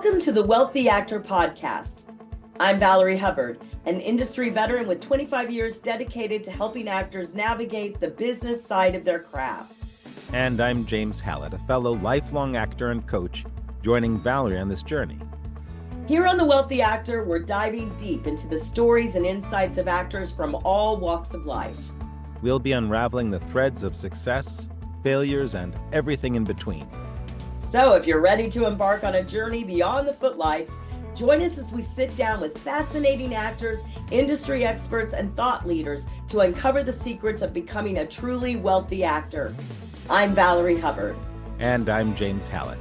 Welcome to the Wealthy Actor Podcast. I'm Valerie Hubbard, an industry veteran with 25 years dedicated to helping actors navigate the business side of their craft. And I'm James Hallett, a fellow lifelong actor and coach, joining Valerie on this journey. Here on The Wealthy Actor, we're diving deep into the stories and insights of actors from all walks of life. We'll be unraveling the threads of success, failures, and everything in between. So if you're ready to embark on a journey beyond the footlights, join us as we sit down with fascinating actors, industry experts, and thought leaders to uncover the secrets of becoming a truly wealthy actor. I'm Valerie Hubbard. And I'm James Hallett.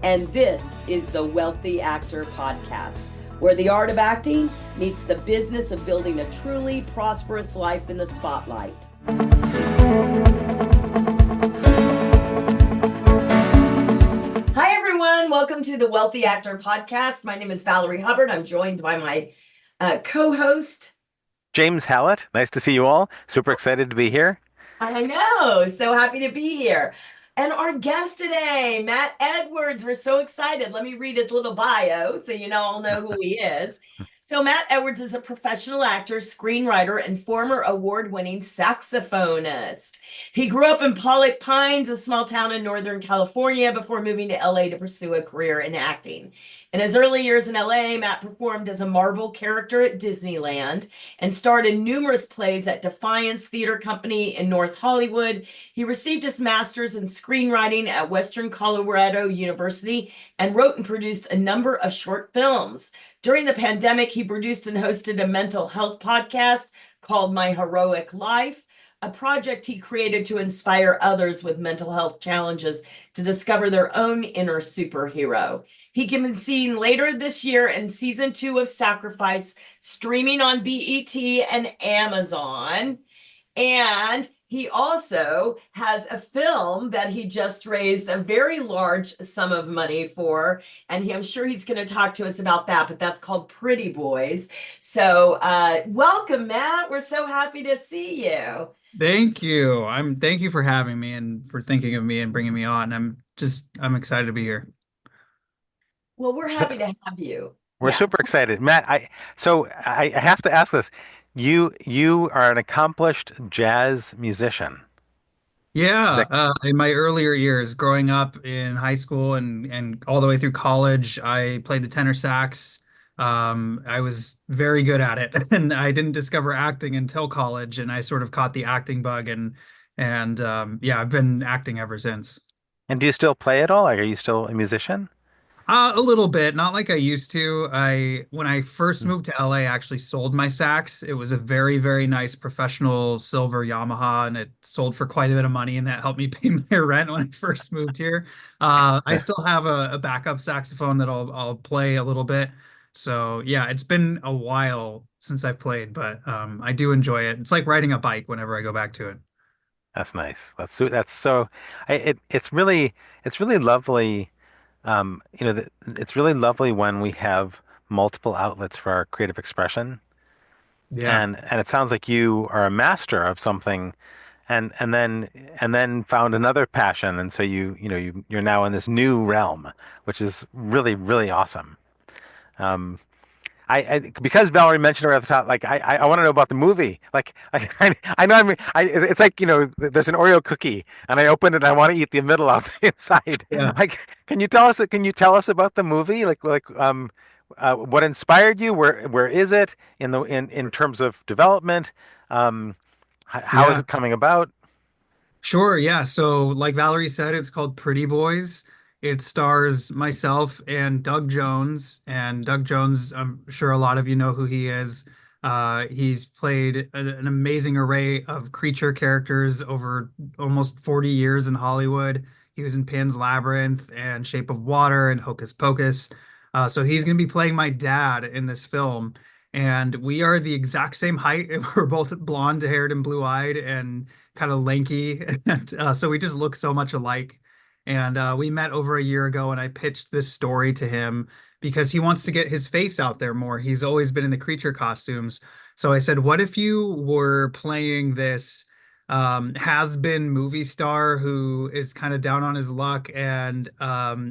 And this is the Wealthy Actor Podcast, where the art of acting meets the business of building a truly prosperous life in the spotlight. Hi, everyone. Welcome to the Wealthy Actor Podcast. My name is Valerie Hubbard. I'm joined by my co-host, James Hallett. Nice to see you all. Super excited to be here. I know. So happy to be here. And our guest today, Matt Edwards. We're so excited. Let me read his little bio so you all know who he is. So Matt Edwards is a professional actor, screenwriter, and former award-winning saxophonist. He grew up in Pollock Pines, a small town in Northern California, before moving to LA to pursue a career in acting. In his early years in LA, Matt performed as a Marvel character at Disneyland and starred in numerous plays at Defiance Theater Company in North Hollywood. He received his master's in screenwriting at Western Colorado University and wrote and produced a number of short films. During the pandemic, he produced and hosted a mental health podcast called My Heroic Life, a project he created to inspire others with mental health challenges to discover their own inner superhero. He can be seen later this year in season 2 of Sacrifice, streaming on BET and Amazon. And he also has a film that he just raised a very large sum of money for, and I'm sure he's going to talk to us about that, but that's called Pretty Boys. So welcome, Matt. We're so happy to see you. Thank you. Thank you for having me and for thinking of me and bringing me on. I'm excited to be here. Well, we're happy to have you. We're super excited. Matt, I have to ask this. You are an accomplished jazz musician. Yeah, in my earlier years, growing up in high school and all the way through college, I played the tenor sax. I was very good at it, and I didn't discover acting until college, and I sort of caught the acting bug, and yeah, I've been acting ever since. And do you still play at all? Like, are you still a musician? A little bit, not like I used to. When I first moved to LA, I actually sold my sax. It was a very, very nice professional silver Yamaha, and it sold for quite a bit of money, and that helped me pay my rent when I first moved here. I still have a backup saxophone that I'll play a little bit. So yeah, it's been a while since I've played, but I do enjoy it. It's like riding a bike whenever I go back to it. That's nice. That's so. It's really lovely. It's really lovely when we have multiple outlets for our creative expression. Yeah. And it sounds like you are a master of something, and then found another passion, and so you're now in this new realm, which is really, really awesome. Um, because Valerie mentioned her at the top, like I want to know about the movie. Like I know it's like there's an Oreo cookie and I open it and I want to eat the middle of the inside. Yeah. Like, can you tell us about the movie? What inspired you? Where is it in terms of development? How is Yeah. it coming about? Sure, yeah. So, like Valerie said, it's called Pretty Boys. It stars myself and Doug Jones. And Doug Jones, I'm sure a lot of you know who he is. He's played an amazing array of creature characters over almost 40 years in Hollywood. He was in Pan's Labyrinth and Shape of Water and Hocus Pocus. So he's going to be playing my dad in this film. And we are the exact same height. We're both blonde haired and blue eyed and kind of lanky. And, so we just look so much alike. And we met over a year ago, and I pitched this story to him because he wants to get his face out there more. He's always been in the creature costumes. So I said, what if you were playing this has been movie star who is kind of down on his luck and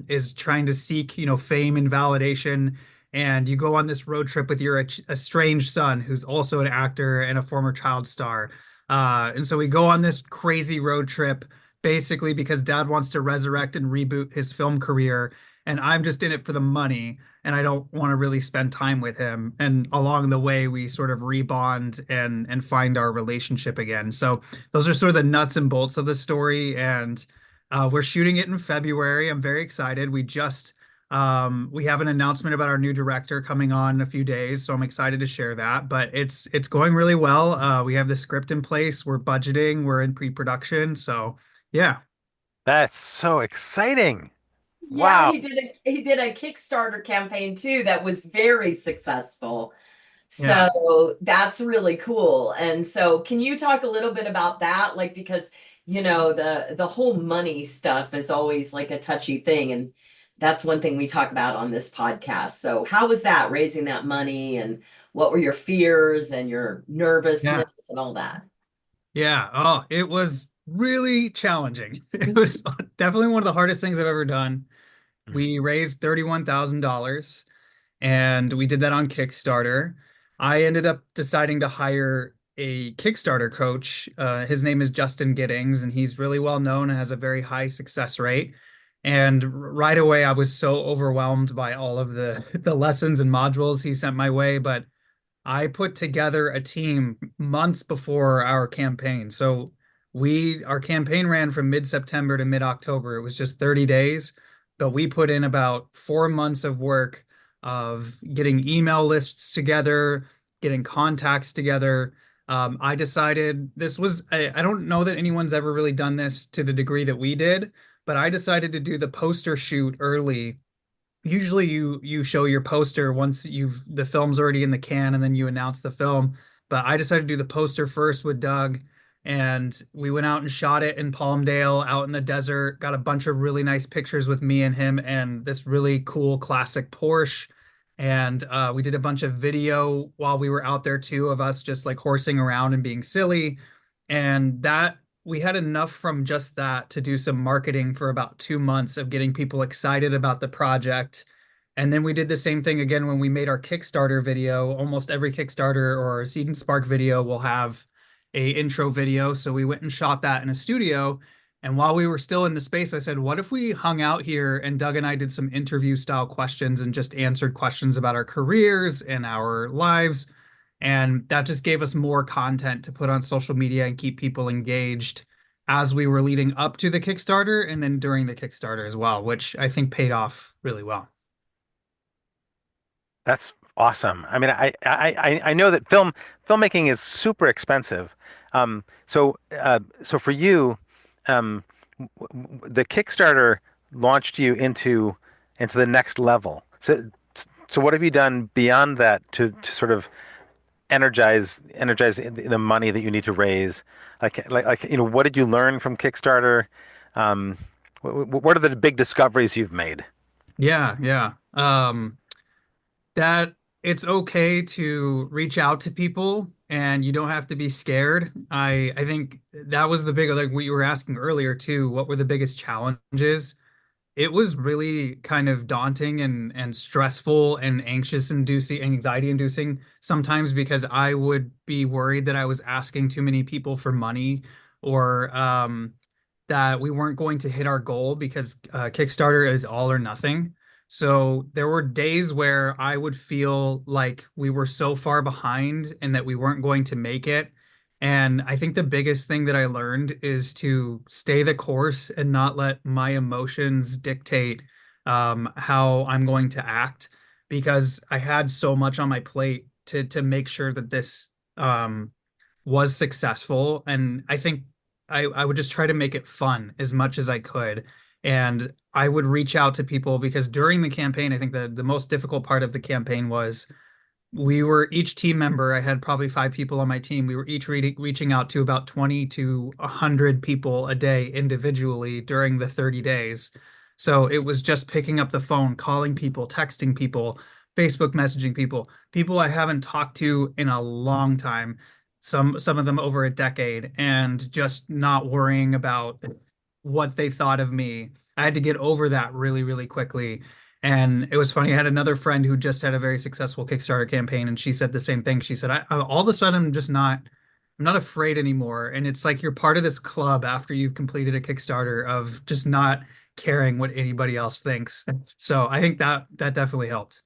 is trying to seek, fame and validation. And you go on this road trip with your estranged son, who's also an actor and a former child star. And so we go on this crazy road trip basically because dad wants to resurrect and reboot his film career. And I'm just in it for the money and I don't want to really spend time with him. And along the way, we sort of rebond and find our relationship again. So those are sort of the nuts and bolts of the story. And we're shooting it in February. I'm very excited. We have an announcement about our new director coming on in a few days, so I'm excited to share that. But it's going really well. We have the script in place. We're budgeting. We're in pre-production. So yeah, That's so exciting. Yeah, Wow. he did a Kickstarter campaign too that was very successful. yeah, So that's really cool. And so can you talk a little bit about that? Like because the whole money stuff is always like a touchy thing. And that's one thing we talk about on this podcast. So how was that raising that money and what were your fears and your yeah. nervousness and all that? Yeah. Oh, it was really challenging. It was definitely one of the hardest things I've ever done. Mhm. We raised $31,000 and we did that on Kickstarter. I ended up deciding to hire a Kickstarter coach. His name is Justin Giddings, and he's really well known and has a very high success rate. And right away, I was so overwhelmed by all of the the lessons and modules he sent my way. But I put together a team months before our campaign. So our campaign ran from mid-September to mid-October. It was just 30 days, but we put in about 4 months of work of getting email lists together, getting contacts together. I decided I don't know that anyone's ever really done this to the degree that we did, but I decided to do the poster shoot early. Usually you show your poster once the film's already in the can and then you announce the film. But I decided to do the poster first with Doug and we went out and shot it in Palmdale out in the desert, got a bunch of really nice pictures with me and him and this really cool classic Porsche. And we did a bunch of video while we were out there too of us just like horsing around and being silly. And that we had enough from just that to do some marketing for about 2 months of getting people excited about the project. And then we did the same thing again when we made our Kickstarter video. Almost every Kickstarter or Seed and Spark video will have a intro video. So we went and shot that in a studio. And while we were still in the space, I said, what if we hung out here and Doug and I did some interview style questions and just answered questions about our careers and our lives? And that just gave us more content to put on social media and keep people engaged as we were leading up to the Kickstarter and then during the Kickstarter as well, which I think paid off really well. That's awesome. I mean, I know that filmmaking is super expensive. So for you, um, the Kickstarter launched you into the next level. So what have you done beyond that to sort of energize the money that you need to raise? What did you learn from Kickstarter? Um, what are the big discoveries you've made? Yeah, yeah. That it's okay to reach out to people and you don't have to be scared. I think that was the big like what you were asking earlier too. What were the biggest challenges? It was really kind of daunting and stressful and anxiety inducing sometimes because I would be worried that I was asking too many people for money or that we weren't going to hit our goal because Kickstarter is all or nothing. So there were days where I would feel like we were so far behind and that we weren't going to make it. And I think the biggest thing that I learned is to stay the course and not let my emotions dictate how I'm going to act because I had so much on my plate to make sure that this was successful. And I think I would just try to make it fun as much as I could. And I would reach out to people because during the campaign, I think the most difficult part of the campaign was we were each team member. I had probably 5 people on my team. We were each reaching out to about 20 to 100 people a day individually during the 30 days. So it was just picking up the phone, calling people, texting people, Facebook messaging people, people I haven't talked to in a long time, some of them over a decade, and just not worrying about what they thought of me. I had to get over that really, really quickly. And it was funny. I had another friend who just had a very successful Kickstarter campaign, and she said the same thing. She said, I all of a sudden, I'm not afraid anymore. And it's like you're part of this club after you've completed a Kickstarter of just not caring what anybody else thinks. So I think that definitely helped.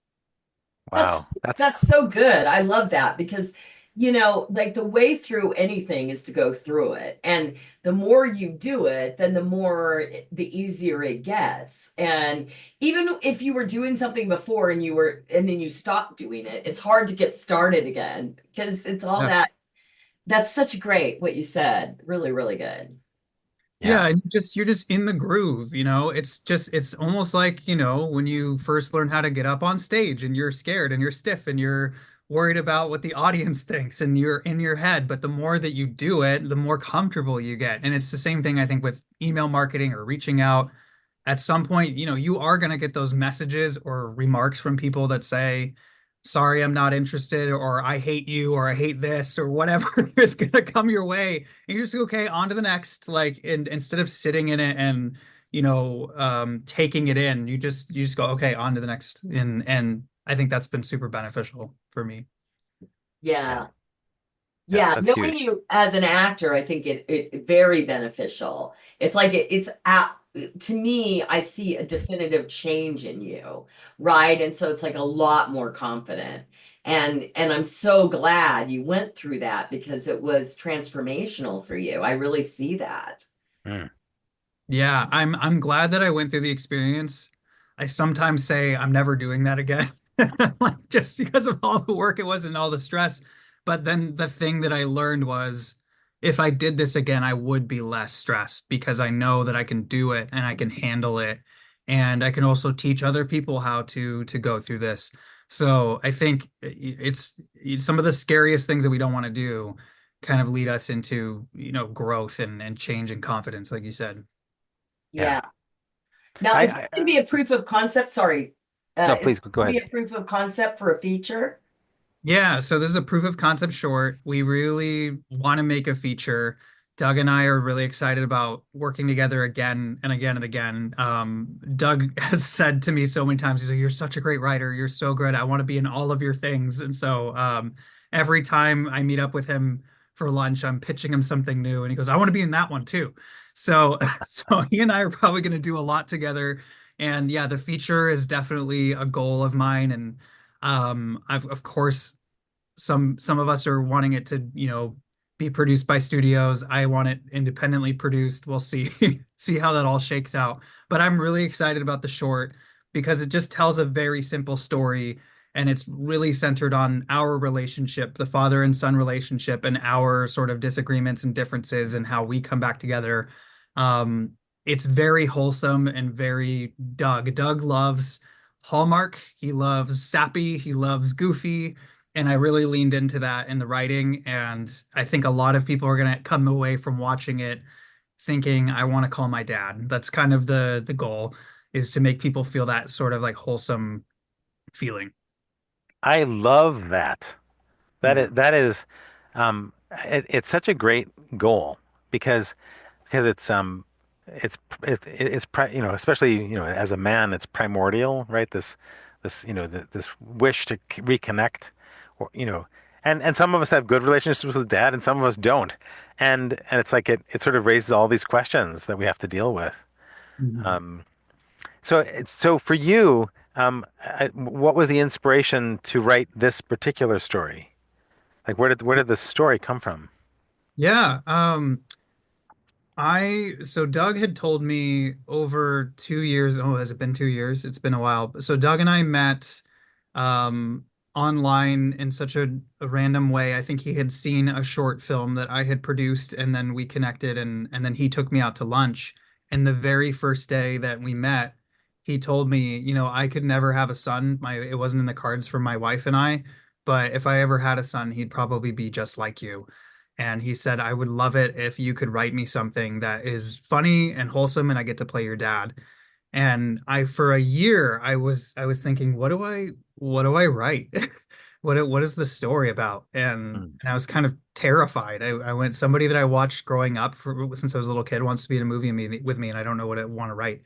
That's Wow. That's that's so good. I love that because, like the way through anything is to go through it. And the more you do it, then the easier it gets. And even if you were doing something before and then you stopped doing it, it's hard to get started again because it's all Yeah. that's such great what you said. Really, really good. Yeah, yeah. and you're just in the groove, you know. It's almost like, when you first learn how to get up on stage and you're scared and you're stiff and you're worried about what the audience thinks and you're in your head, but the more that you do it, the more comfortable you get. And it's the same thing I think with email marketing or reaching out. At some point, you are going to get those messages or remarks from people that say, sorry, I'm not interested, or I hate you, or I hate this, or whatever is going to come your way. And you're just okay, on to the next. Like, and instead of sitting in it and, taking it in, you just go, okay, on to the next. And I think that's been super beneficial for me. Yeah. Yeah. Yeah. Yeah, That's knowing huge. you as an actor, I think it very beneficial. It's like it's at to me, I see a definitive change in you, right? And so it's like a lot more confident. And I'm so glad you went through that because it was transformational for you. I really see that. Mm. Yeah, I'm glad that I went through the experience. I sometimes say I'm never doing that again, like just because of all the work it was and all the stress. But then the thing that I learned was if I did this again, I would be less stressed because I know that I can do it and I can handle it. And I can also teach other people how to go through this. So I think it's some of the scariest things that we don't want to do kind of lead us into, growth and change and confidence, like you said. Yeah. Yeah. Now, is this I going to be a proof of concept? Sorry. no, Is this please go going to ahead. be a proof of concept for a feature? Yeah, so this is a proof of concept short. We really want to make a feature. Doug and I are really excited about working together again and again and again. Doug has said to me so many times, he's like, "You're such a great writer. You're so good. I want to be in all of your things." And so every time I meet up with him for lunch, I'm pitching him something new, and he goes, "I want to be in that one too." So, so he and I are probably going to do a lot together. And yeah, the feature is definitely a goal of mine, and I've of course some of us are wanting it to, be produced by studios. I want it independently produced. We'll see see how that all shakes out. But I'm really excited about the short because it just tells a very simple story and it's really centered on our relationship, the father and son relationship, and our sort of disagreements and differences and how we come back together. Um, it's very wholesome and very Doug. Doug loves Hallmark. He loves sappy. He loves goofy, and I really leaned into that in the writing. And I think a lot of people are going to come away from watching it thinking, I want to call my dad. That's kind of the goal, is to make people feel that sort of like wholesome I love that. feeling. That is it's such a great goal because it's especially as a man it's primordial, right? This wish to reconnect, or and some of us have good relationships with dad and some of us don't, and it's like it sort of raises all these questions that we have to deal with. Mhm. Um, so for you, what was the inspiration to write this particular story? Like where did the story come from? Yeah. So Doug had told me over 2 years. Oh, has it been 2 years? It's been a while. So Doug and I met um, online in such a random way. I think he had seen a short film that I had produced, and then we connected, and then he took me out to lunch. And the very first day that we met, he told me, I could never have a son. It wasn't in the cards for my wife and I, but if I ever had a son, he'd probably be just like you. And he said, I would love it if you could write me something that is funny and wholesome and I get to play your dad. And for a year, I was thinking, what do I write? what is the story about? Mm. And I was kind of terrified. I went somebody that I watched growing up since I was a little kid wants to be in a movie with me, and I don't know what I want to write.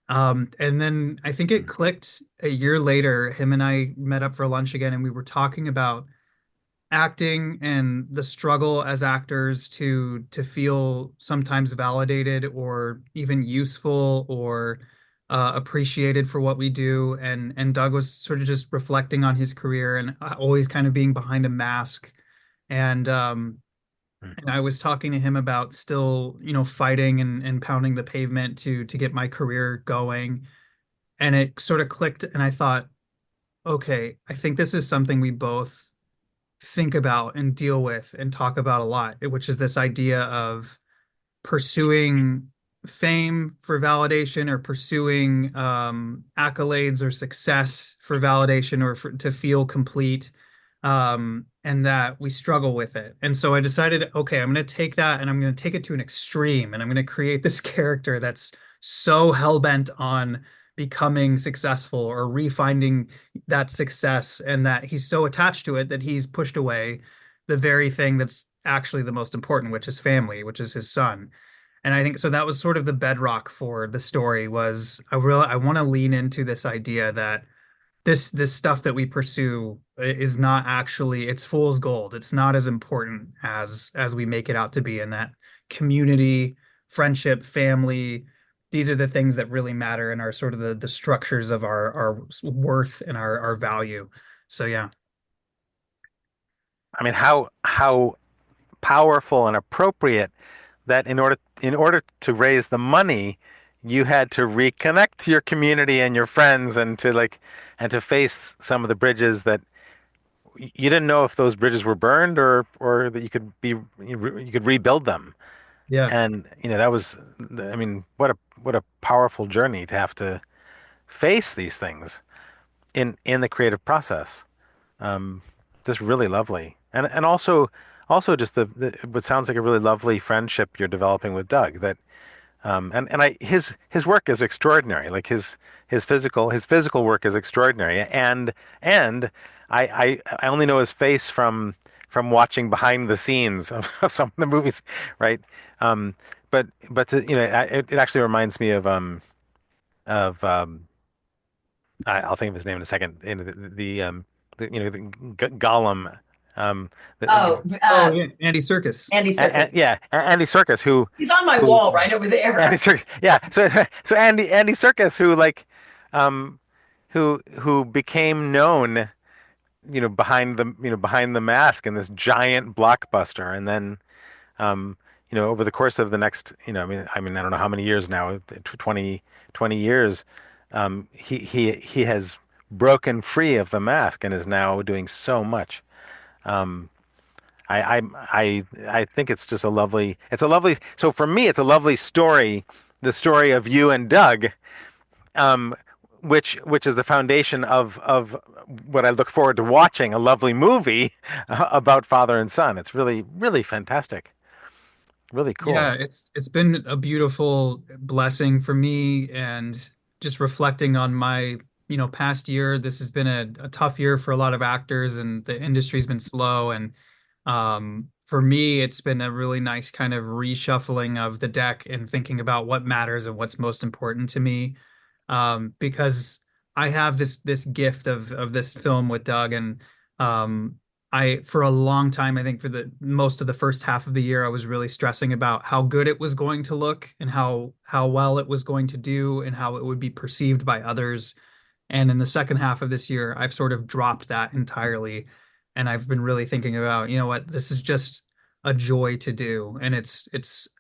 And then I think it Mm. clicked a year later. Him and I met up for lunch again, and we were talking about acting and the struggle as actors to feel sometimes validated or even useful or appreciated for what we do. And Doug was sort of just reflecting on his career and always kind of being behind a mask. And Mm. and I was talking to him about still, fighting and pounding the pavement to get my career going. And it sort of clicked, and I thought, okay, I think this is something we both think about and deal with and talk about a lot, which is this idea of pursuing fame for validation or pursuing accolades or success for validation or to feel complete, and that we struggle with it. And so I decided, okay, I'm going to take that and I'm going to take it to an extreme, and I'm going to create this character that's so hell-bent on becoming successful or refinding that success, and that he's so attached to it that he's pushed away the very thing that's actually the most important, which is family, which is his son. And I think so that was sort of the bedrock for the story. Was I want to lean into this idea that this stuff that we pursue is not actually, it's fool's gold. It's not as important as we make it out to be, and that community, friendship, family, these are the things that really matter and are sort of the structures of our worth and our value. So yeah. I mean, how powerful and appropriate that in order to raise the money, you had to reconnect to your community and your friends and to face some of the bridges that you didn't know if those bridges were burned or that you could rebuild them. Yeah. And that was, I mean, what a powerful journey to have to face these things in the creative process. Um, just really lovely, and also just what sounds like a really lovely friendship you're developing with Doug. And his work is extraordinary. Like his physical work is extraordinary. And I only know his face from watching behind the scenes of some of the movies, right? Um, it actually reminds me of I'll think of his name in a second. In the Gollum, um, the, Oh, Oh yeah, Andy Serkis. Andy Serkis. yeah, Andy Serkis, He's on my who wall right over Andy there. Serkis, yeah. So Andy Serkis, um, who became known, behind the mask in this giant blockbuster, and then, um, over the course of the next, I don't know how many years now, 20 years, he has broken free of the mask and is now doing so much. Um, I think it's just it's a lovely, so for me, it's a lovely story, the story of you and Doug, um, which is the foundation of what I look forward to watching, a lovely movie about father and son. It's really, really fantastic. Really cool. Yeah, it's been a beautiful blessing for me, and just reflecting on my, past year. This has been a tough year for a lot of actors, and the industry's been slow. And for me, it's been a really nice kind of reshuffling of the deck and thinking about what matters and what's most important to me. Because I have this gift of this film with Doug, and um, for a long time, I think for the most of the first half of the year, I was really stressing about how good it was going to look and how well it was going to do and how it would be perceived by others. And in the second half of this year, I've sort of dropped that entirely. And I've been really thinking about, what, this is just a joy to do. And it's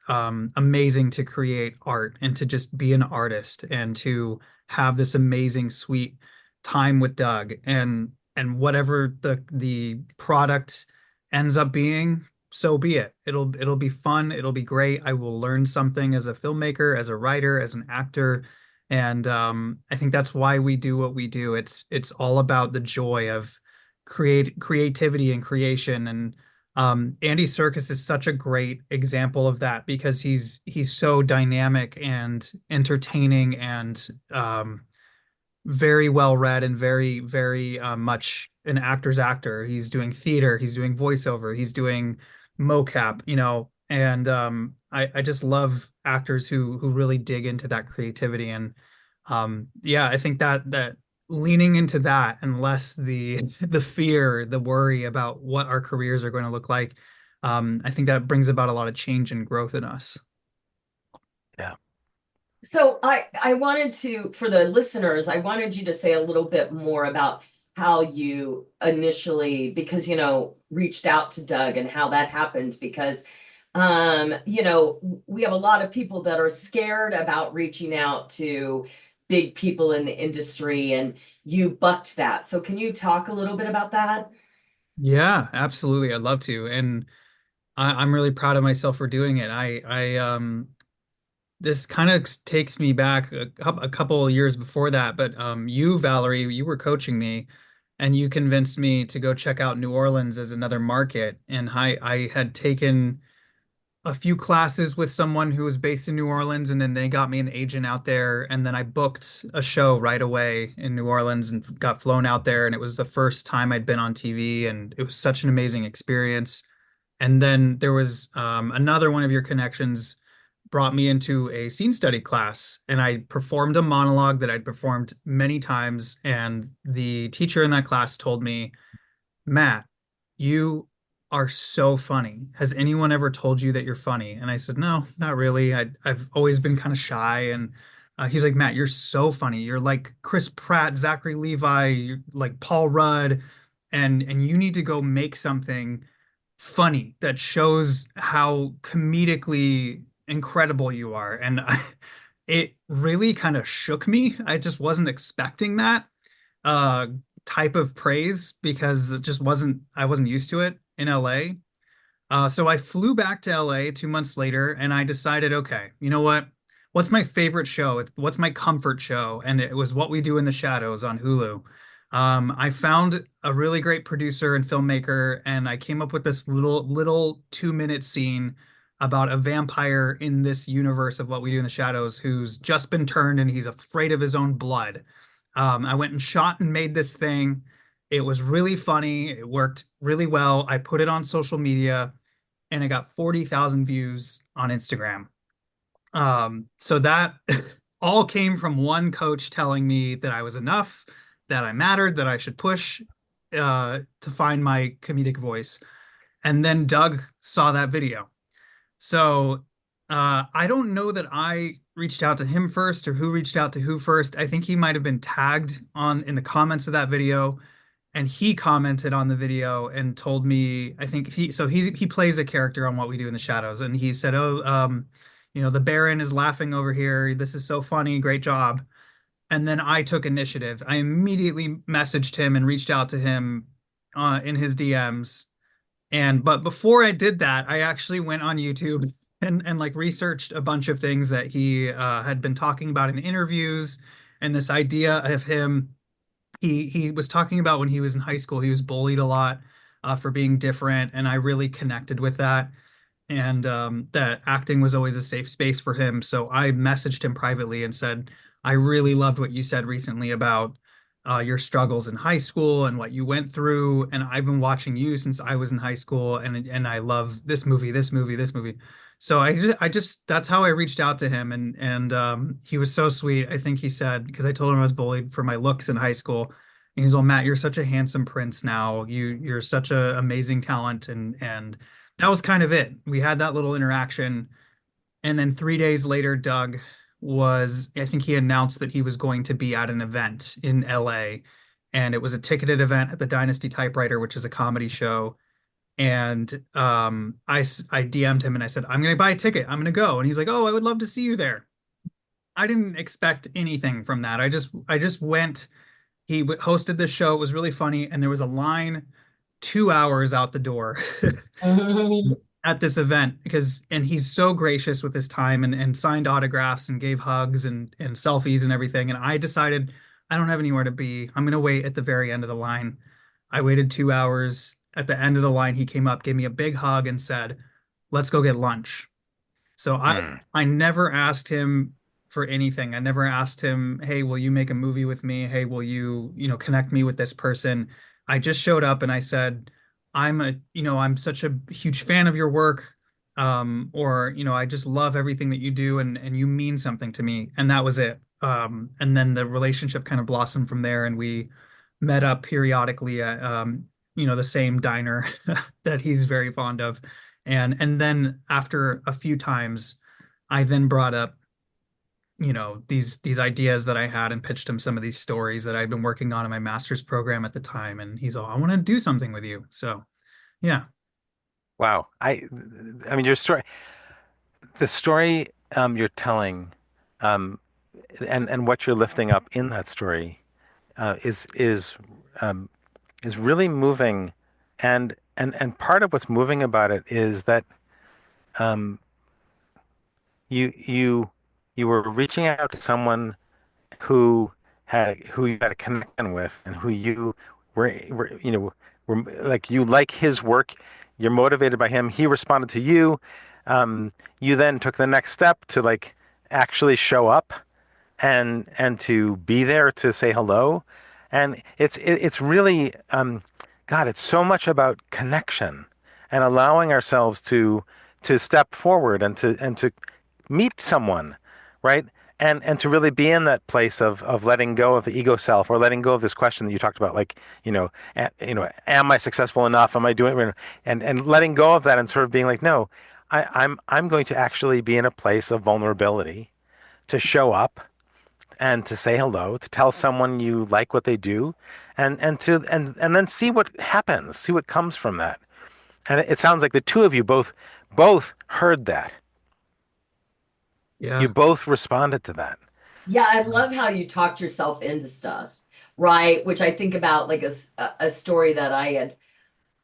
amazing to create art and to just be an artist and to have this amazing, sweet time with Doug. And whatever the product ends up being, so be it. It'll be fun. It'll be great. I will learn something as a filmmaker, as a writer, as an actor. And I think that's why we do what we do. It's all about the joy of creativity and creation. And Andy Serkis is such a great example of that because he's so dynamic and entertaining and very well read and very, very much an actor's actor. He's doing theater, he's doing voiceover, he's doing mocap, and I just love actors who really dig into that creativity. And yeah, I think that leaning into that and less the fear, the worry about what our careers are going to look like, I think that brings about a lot of change and growth in us. Yeah. So I wanted to, for the listeners, I wanted you to say a little bit more about how you initially, because reached out to Doug and how that happened, because we have a lot of people that are scared about reaching out to big people in the industry, and you bucked that. So can you talk a little bit about that? Yeah, absolutely. I'd love to. And I'm really proud of myself for doing it. This kind of takes me back a couple of years before that, but you, Valerie, you were coaching me and you convinced me to go check out New Orleans as another market. And I had taken a few classes with someone who was based in New Orleans, and then they got me an agent out there, and then I booked a show right away in New Orleans and got flown out there, and it was the first time I'd been on TV, and it was such an amazing experience. And then there was another one of your connections brought me into a scene study class, and I performed a monologue that I'd performed many times, and the teacher in that class told me, Matt, you are so funny. Has anyone ever told you that you're funny? And I said, no, not really. I've always been kind of shy. And he's like, Matt, you're so funny. You're like Chris Pratt, Zachary Levi, you're like Paul Rudd, and you need to go make something funny that shows how comedically incredible you are. And it really kind of shook me. I just wasn't expecting that uh type of praise because I wasn't used to it in LA. So I flew back to LA 2 months later and I decided, okay, you know what? What's my favorite show? What's my comfort show? And it was What We Do in the Shadows on Hulu. I found a really great producer and filmmaker, and I came up with this little 2 minute scene about a vampire in this universe of What We Do in the Shadows who's just been turned and he's afraid of his own blood. I went and shot and made this thing. It was really funny. It worked really well. I put it on social media and it got 40,000 views on Instagram. So that all came from one coach telling me that I was enough, that I mattered, that I should push to find my comedic voice. And then Doug saw that video. So I don't know that I reached out to him first or who reached out to who first. I think he might have been tagged on in the comments of that video, and he commented on the video and told me, I think he plays a character on What We Do in the Shadows, and he said, "Oh, the Baron is laughing over here. This is so funny. Great job." And then I took initiative. I immediately messaged him and reached out to him in his DMs. But before I did that, I actually went on YouTube and like researched a bunch of things that he had been talking about in interviews, and this idea of him. He was talking about when he was in high school, he was bullied a lot for being different, and I really connected with that. And that acting was always a safe space for him. So I messaged him privately and said, I really loved what you said recently about your struggles in high school and what you went through. And I've been watching you since I was in high school, and I love this movie, this movie, this movie. So I just that's how I reached out to him, and he was so sweet. I think he said, because I told him I was bullied for my looks in high school. And he's all, Matt, you're such a handsome prince now. You're such an amazing talent, and that was kind of it. We had that little interaction, and then 3 days later, I think he announced that he was going to be at an event in LA, and it was a ticketed event at the Dynasty Typewriter, which is a comedy show. And I DM'd him and I said, I'm going to buy a ticket. I'm going to go. And he's like, oh, I would love to see you there. I didn't expect anything from that. I just went. He hosted this show. It was really funny. And there was a line 2 hours out the door at this event and he's so gracious with his time and signed autographs and gave hugs and selfies and everything. And I decided I don't have anywhere to be. I'm going to wait at the very end of the line. I waited 2 hours. At the end of the line, he came up, gave me a big hug and said, let's go get lunch. So Hmm. I never asked him for anything. I never asked him, hey, will you make a movie with me? Hey, will you connect me with this person? I just showed up and I said, I'm such a huge fan of your work. Or, I just love everything that you do and you mean something to me. And that was it. And then the relationship kind of blossomed from there and we met up periodically at, the same diner that he's very fond of. And then after a few times, I then brought up these ideas that I had and pitched him some of these stories that I'd been working on in my master's program at the time. And he's all, I want to do something with you. So yeah. Wow. I mean, the story you're telling, um, and what you're lifting up in that story, um, is really moving, and part of what's moving about it is that um, you you you were reaching out to someone who you had a connection with and who you were like you like his work, you're motivated by him, he responded to you, you then took the next step to like actually show up and to be there to say hello. And it's really God, it's so much about connection and allowing ourselves to step forward and to meet someone, right? And to really be in that place of letting go of the ego self, or letting go of this question that you talked about, like, am I successful enough? Am I doing it? And letting go of that and sort of being like, no, I'm going to actually be in a place of vulnerability to show up and to say hello, to tell someone you like what they do, and then see what happens, see what comes from that. And it sounds like the two of you both heard that. You Yeah. both responded to that. Yeah, I love how you talked yourself into stuff, right? Which I think about like a story that I had,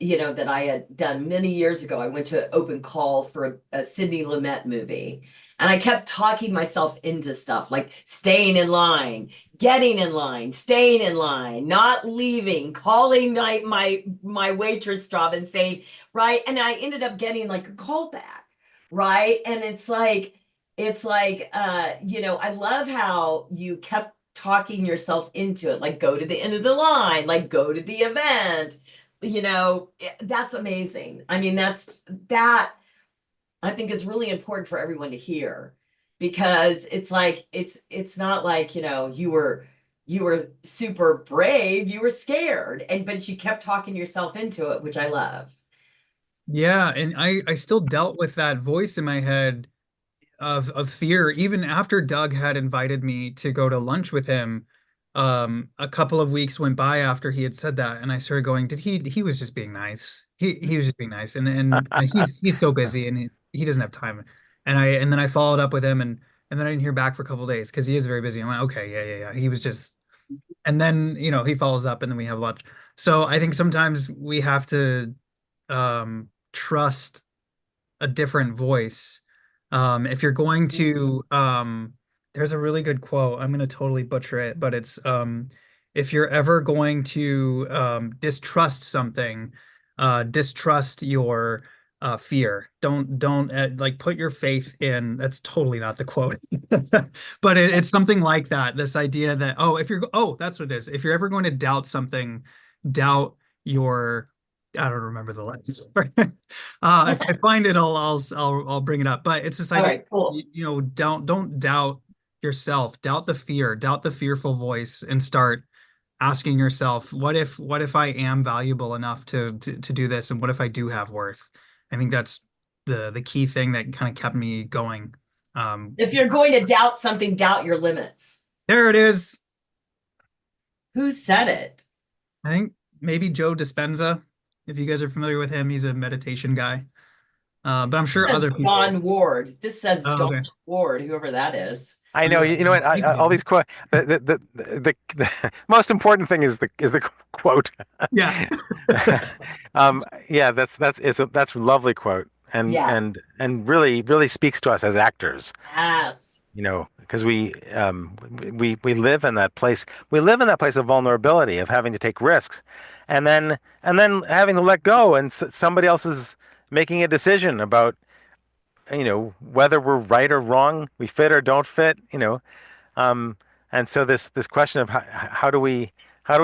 that I had done many years ago. I went to an open call for a Sidney Lumet movie, and I kept talking myself into stuff like staying in line, getting in line, staying in line, not leaving, calling my waitress job and saying, right? And I ended up getting like a call back, right? And I love how you kept talking yourself into it, like go to the end of the line, like go to the event, that's amazing. I mean, that I think is really important for everyone to hear, because it's like it's not like, you were super brave, you were scared, but you kept talking yourself into it, which I love. Yeah. And I still dealt with that voice in my head of fear even after Doug had invited me to go to lunch with him. A couple of weeks went by after he had said that, and I started going, did he was just being nice. He was just being nice, and he's so busy and he doesn't have time. And then I followed up with him, and then I didn't hear back for a couple of days because he is very busy. I went, okay, yeah, yeah, yeah. He was just, and then he follows up, and then we have lunch. So I think sometimes we have to trust a different voice. If you're going to, there's a really good quote. I'm going to totally butcher it, but it's if you're ever going to distrust something, distrust your fear. Don't like put your faith in. That's totally not the quote, but it's something like that. This idea that that's what it is. If you're ever going to doubt something, doubt your I don't remember the lines. If I find it, I'll bring it up. But it's this All idea, right, cool. don't doubt yourself, doubt the fear, doubt the fearful voice, and start asking yourself, what if I am valuable enough to do this, and what if I do have worth? I think that's the key thing that kind of kept me going. If you're going to doubt something, doubt your limits. There it is. Who said it? I think maybe Joe Dispenza, if you guys are familiar with him, he's a meditation guy. But I'm sure Says other people. Don Ward. This says Oh, Don okay. Ward, whoever that is. I Oh, know. yeah. You know what? All these quote. The most important thing is the quote. Yeah. Yeah, that's a lovely quote, and Yeah. and really speaks to us as actors. Yes. Because we live in that place. We live in that place of vulnerability, of having to take risks, and then having to let go, and somebody else is making a decision about whether we're right or wrong, we fit or don't fit. Um, and so this question of how do we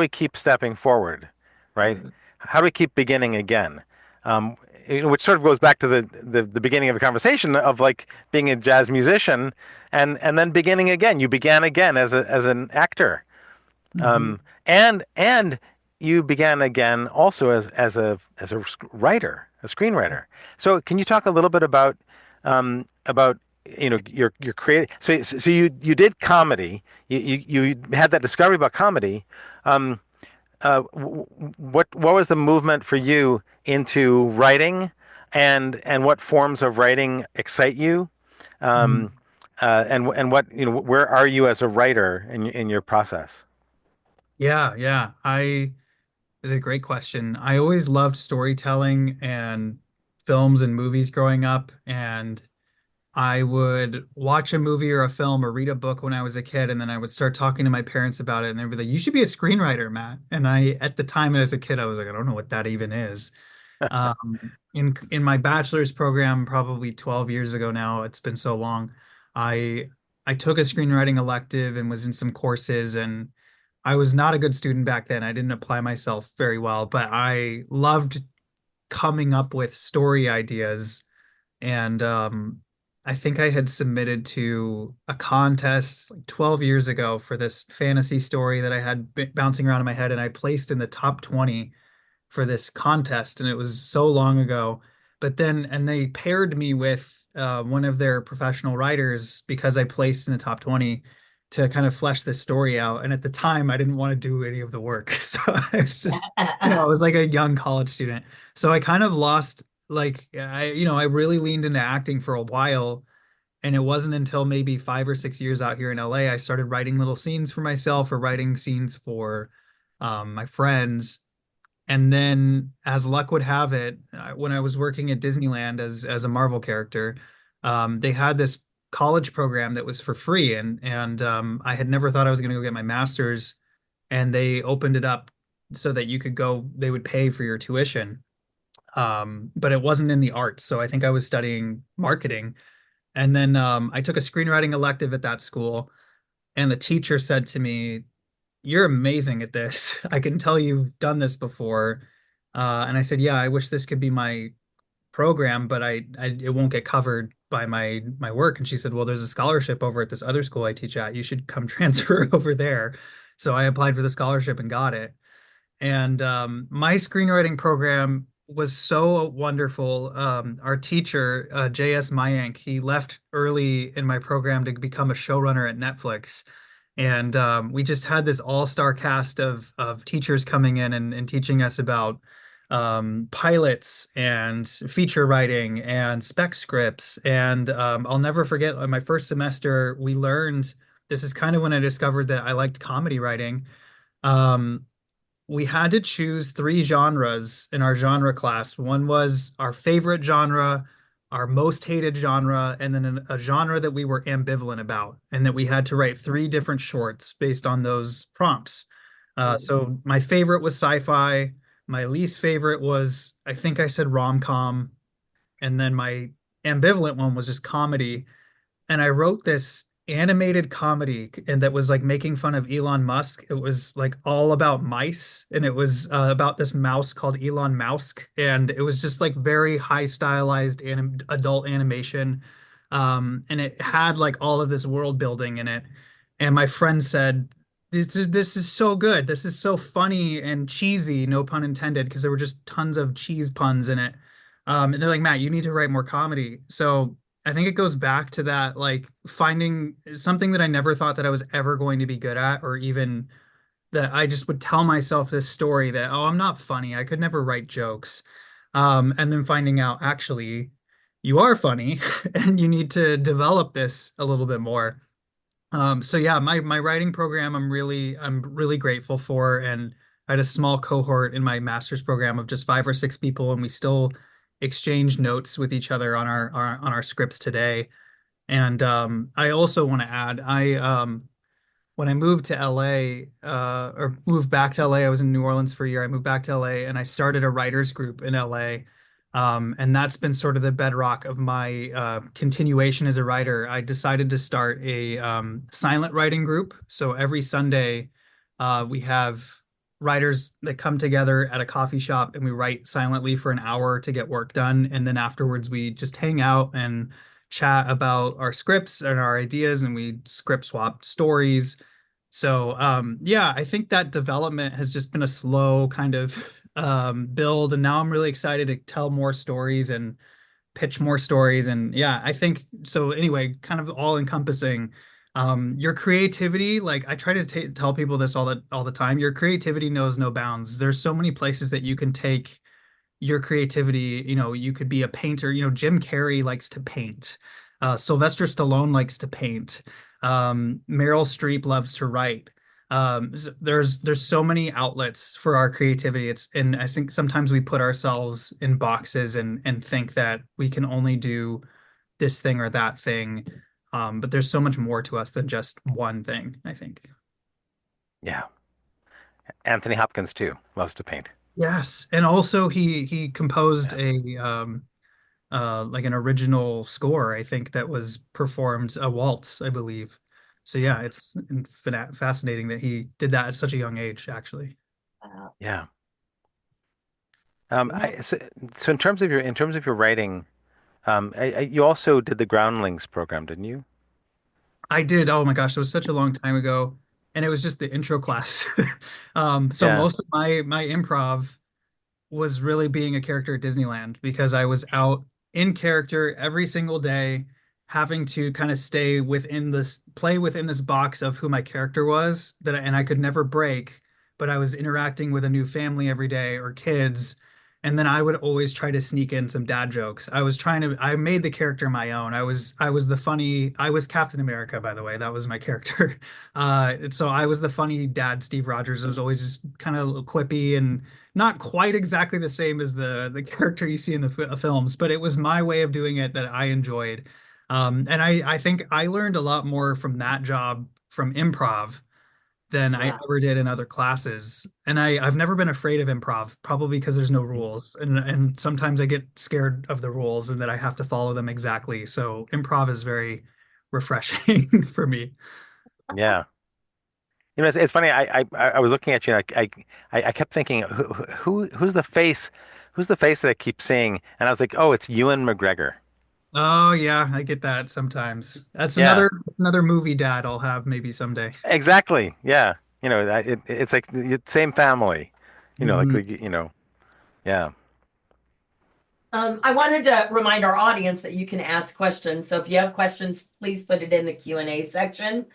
keep stepping forward, right? How do we keep beginning again? Um, which sort of goes back to the beginning of the conversation of like being a jazz musician and then beginning again. You began again as an actor, Mhm. and you began again also as a writer, a screenwriter. So can you talk a little bit about your creative? So you did comedy. You had that discovery about comedy. Um, what was the movement for you into writing, and what forms of writing excite you? Mhm. Um, and what where are you as a writer in your process? Yeah, yeah. I It's a great question. I always loved storytelling and films and movies growing up, and I would watch a movie or a film or read a book when I was a kid, and then I would start talking to my parents about it, and they'd be like, "You should be a screenwriter, Matt." And at the time as a kid, I was like, "I don't know what that even is." In my bachelor's program, probably 12 years ago now, it's been so long. I I took a screenwriting elective and was in some courses, and I was not a good student back then. I didn't apply myself very well, but I loved coming up with story ideas. And I think I had submitted to a contest like 12 years ago for this fantasy story that I had bouncing around in my head, and I placed in the top 20 for this contest, and it was so long ago. But then, and they paired me with one of their professional writers because I placed in the top 20 to kind of flesh this story out. And at the time, I didn't want to do any of the work. So I was just, I was like a young college student. So I kind of lost, like, I really leaned into acting for a while. And it wasn't until maybe 5 or 6 years out here in LA, I started writing little scenes for myself or writing scenes for my friends. And then, as luck would have it, when I was working at Disneyland as a Marvel character, they had this college program that was for free, and I had never thought I was going to go get my master's, and they opened it up so that you could go. They would pay for your tuition, but it wasn't in the arts, so I think I was studying marketing. And then I took a screenwriting elective at that school, and the teacher said to me, "You're amazing at this. I can tell you've done this before." And I said, "Yeah, I wish this could be my program, but I it won't get covered by my work." And she said, "Well, there's a scholarship over at this other school I teach at. You should come transfer over there." So I applied for the scholarship and got it. And my screenwriting program was so wonderful. Our teacher, J.S. Mayank, he left early in my program to become a showrunner at Netflix. And we just had this all-star cast of teachers coming in and teaching us about pilots and feature writing and spec scripts. And I'll never forget my first semester, we learned, this is kind of when I discovered that I liked comedy writing. Um, we had to choose three genres in our genre class. One was our favorite genre, our most hated genre, and then a genre that we were ambivalent about, and that we had to write three different shorts based on those prompts. So my favorite was sci-fi. My least favorite was, I think I said rom-com, and then my ambivalent one was just comedy. And I wrote this animated comedy and that was like making fun of Elon Musk. It was like all about mice, and it was about this mouse called Elon Mousk, and it was just like very high stylized adult animation. And it had like all of this world building in it. And my friend said, this is so good. This is so funny and cheesy, no pun intended, because there were just tons of cheese puns in it. And they're like, Matt, you need to write more comedy. So I think it goes back to that, like finding something that I never thought that I was ever going to be good at, or even that I just would tell myself this story that, oh, I'm not funny. I could never write jokes. And then finding out actually you are funny and you need to develop this a little bit more. So yeah, my writing program I'm really grateful for, and I had a small cohort in my master's program of just 5 or 6 people, and we still exchange notes with each other on our scripts today. And I also want to add, I when I moved to LA, or moved back to LA, I was in New Orleans for a year. I moved back to LA and I started a writers group in LA. And that's been sort of the bedrock of my continuation as a writer. I decided to start a silent writing group. So every Sunday, we have writers that come together at a coffee shop and we write silently for an hour to get work done. And then afterwards, we just hang out and chat about our scripts and our ideas, and we script swap stories. So, yeah, I think that development has just been a slow kind of build. And now I'm really excited to tell more stories and pitch more stories. And yeah, I think so. Anyway, kind of all encompassing. Your creativity, like I try to tell people this all the time. Your creativity knows no bounds. There's so many places that you can take your creativity. You know, you could be a painter. You know, Jim Carrey likes to paint. Sylvester Stallone likes to paint. Meryl Streep loves to write. There's so many outlets for our creativity. And I think sometimes we put ourselves in boxes and think that we can only do this thing or that thing. But there's so much more to us than just one thing, I think. Yeah. Anthony Hopkins too loves to paint. Yes, and also he composed Yeah. a like an original score, I think, that was performed a waltz, I believe. So yeah, it's fascinating that he did that at such a young age, actually. Yeah. Yeah. So in terms of your writing, you also did the Groundlings program, didn't you? I did. Oh my gosh, it was such a long time ago, and it was just the intro class. So Yeah. most of my improv was really being a character at Disneyland because I was out in character every single day, having to kind of stay within this, play within this box of who my character was and I could never break, but I was interacting with a new family every day or kids. And then I would always try to sneak in some dad jokes. I made the character my own. I was Captain America, by the way. That was my character. So I was the funny dad, Steve Rogers. I was always just kind of quippy and not quite exactly the same as the character you see in the films, but it was my way of doing it that I enjoyed. And I think I learned a lot more from that job from improv than I Yeah. ever did in other classes. And I've never been afraid of improv, probably because there's no rules. And sometimes I get scared of the rules and that I have to follow them exactly. So improv is very refreshing for me. Yeah. You know, it's funny. I was looking at you, and I kept thinking, who's the face that I keep seeing? And I was like, oh, it's Ewan McGregor. Oh yeah, I get that sometimes. That's Yeah, another movie dad I'll have maybe someday. exactly. Yeah, you know, it's like the same family. You know, Mhm. you know, yeah, I wanted to remind our audience that you can ask questions. So if you have questions, please put it in the Q&A section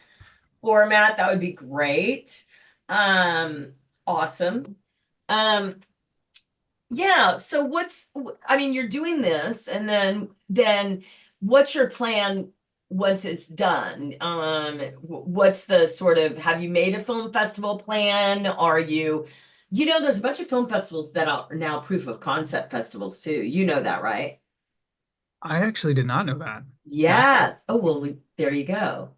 format. That would be great. Um, awesome. Um, yeah. So I mean, you're doing this, and then what's your plan once it's done? What's the sort of, have you made a film festival plan? There's a bunch of film festivals that are now proof of concept festivals too. You know that, right? I actually did not know that. Yeah. Yes. Oh, well, there you go.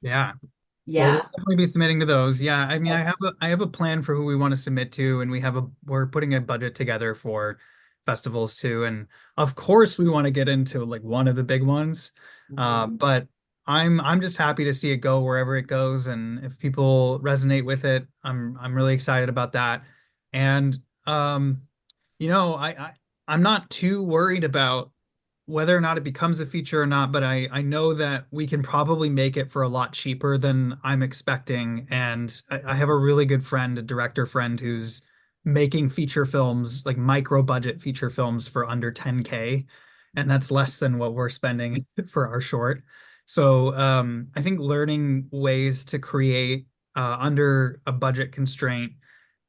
Yeah. Well, we'll Yeah. definitely be submitting to those. Yeah, I mean, I have a plan for who we want to submit to, and we're putting a budget together for festivals too. And of course, we want to get into like one of the big ones. Mhm. But I'm just happy to see it go wherever it goes, and if people resonate with it, I'm really excited about that. And you know, I'm not too worried about whether or not it becomes a feature or not, but I know that we can probably make it for a lot cheaper than I'm expecting. And I have a really good friend, a director friend, who's making feature films, like micro budget feature films for under 10K. And that's less than what we're spending for our short. So I think learning ways to create under a budget constraint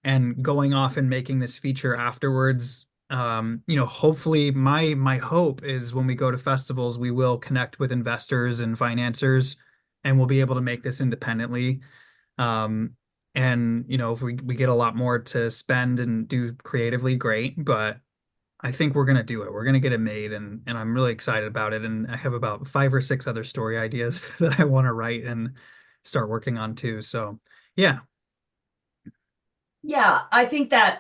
and going off and making this feature afterwards. You know, hopefully my hope is when we go to festivals, we will connect with investors and financiers and we'll be able to make this independently. Um, and you know, if we get a lot more to spend and do creatively, great. But I think we're gonna do it. We're gonna get it made, and I'm really excited about it. And I have about 5 or 6 other story ideas that I want to write and start working on too. So yeah. Yeah, I think that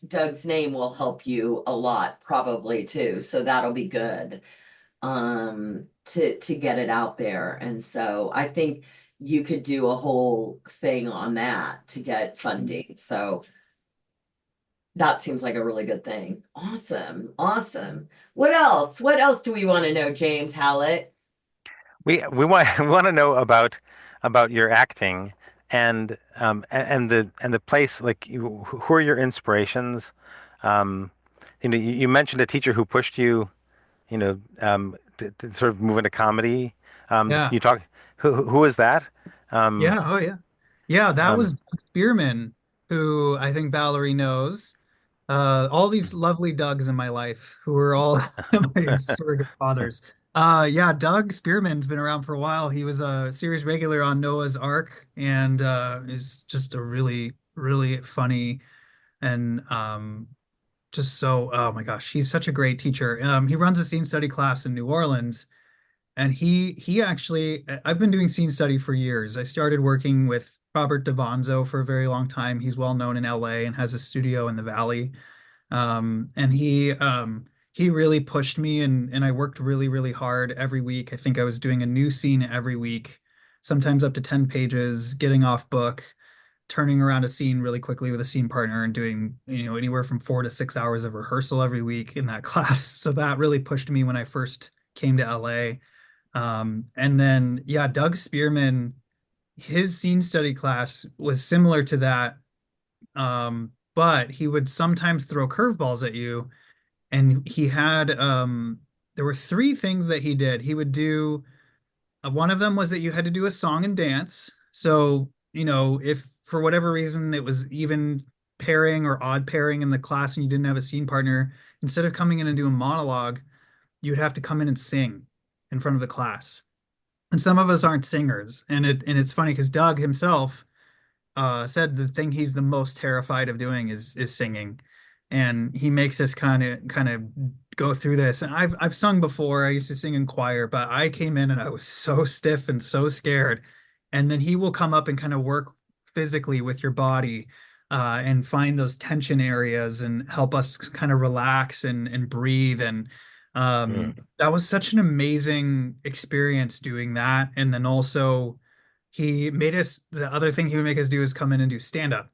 Doug's name will help you a lot probably too. So that'll be good to get it out there. And so I think you could do a whole thing on that to get funding. So that seems like a really good thing. Awesome. Awesome. What else? What else do we want to know, James Hallett? We want we want to know about your acting and the place like who are your inspirations? Um, you mentioned a teacher who pushed you, to sort of move into comedy. Yeah. Can you talk who is that? Um, Yeah. Oh, yeah. Yeah, that um, was Doug Spearman, who I think Valerie knows. All these lovely Dougs in my life who are all my surrogate fathers. Yeah, Doug Spearman's been around for a while. He was a series regular on Noah's Ark and is just a really, really funny and just so, oh my gosh, he's such a great teacher. He runs a scene study class in New Orleans, and he actually, I've been doing scene study for years. I started working with Robert DeVonzo for a very long time. He's well known in LA and has a studio in the Valley. And he really pushed me, and I worked really, really hard every week. I think I was doing a new scene every week, sometimes up to 10 pages, getting off book, turning around a scene really quickly with a scene partner and doing, anywhere from 4 to 6 hours of rehearsal every week in that class. So that really pushed me when I first came to LA. And then, yeah, Doug Spearman, his scene study class was similar to that. But he would sometimes throw curveballs at you. And he had, there were three things that he did. He would do, one of them was that you had to do a song and dance. So, if for whatever reason it was even pairing or odd pairing in the class and you didn't have a scene partner, instead of coming in and doing monologue, you'd have to come in and sing in front of the class. And some of us aren't singers. And it's funny because Doug himself said the thing he's the most terrified of doing is singing, and he makes us kind of go through this. And I've sung before. I used to sing in choir, but I came in and I was so stiff and so scared. And then he will come up and kind of work physically with your body, and find those tension areas and help us kind of relax and breathe. And mm, that was such an amazing experience doing that. And then also the other thing he would make us do is come in and do stand up.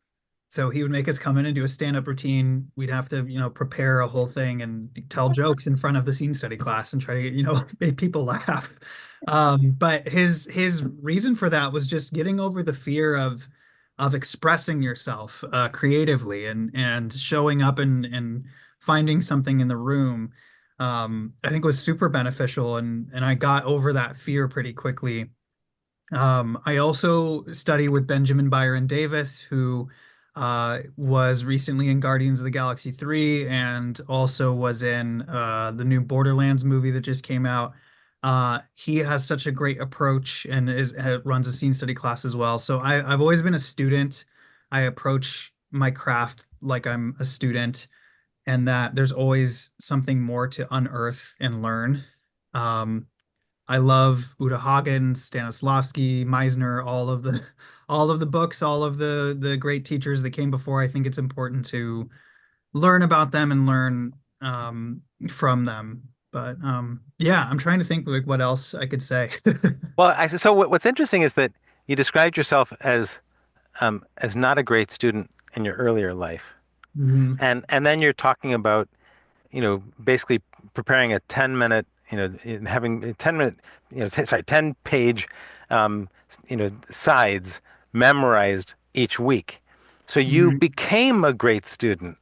So he would make us come in and do a stand up routine. We'd have to, prepare a whole thing and tell jokes in front of the scene study class and try to, make people laugh. But his reason for that was just getting over the fear of expressing yourself creatively and showing up and finding something in the room. I think was super beneficial, and I got over that fear pretty quickly. I also study with Benjamin Byron Davis, who was recently in Guardians of the Galaxy 3 and also was in the new Borderlands movie that just came out. He has such a great approach and runs a scene study class as well. So I've always been a student. I approach my craft like I'm a student, and that there's always something more to unearth and learn. Um, I love Uta Hagen, Stanislavski, Meisner, all of the books, all of the great teachers that came before. I think it's important to learn about them and learn from them. But yeah, I'm trying to think like what else I could say. well, what's interesting is that you described yourself as not a great student in your earlier life, Mhm. and then you're talking about basically preparing a 10 minute, having a 10 minute, 10 page, sides memorized each week. So you Mhm. became a great student.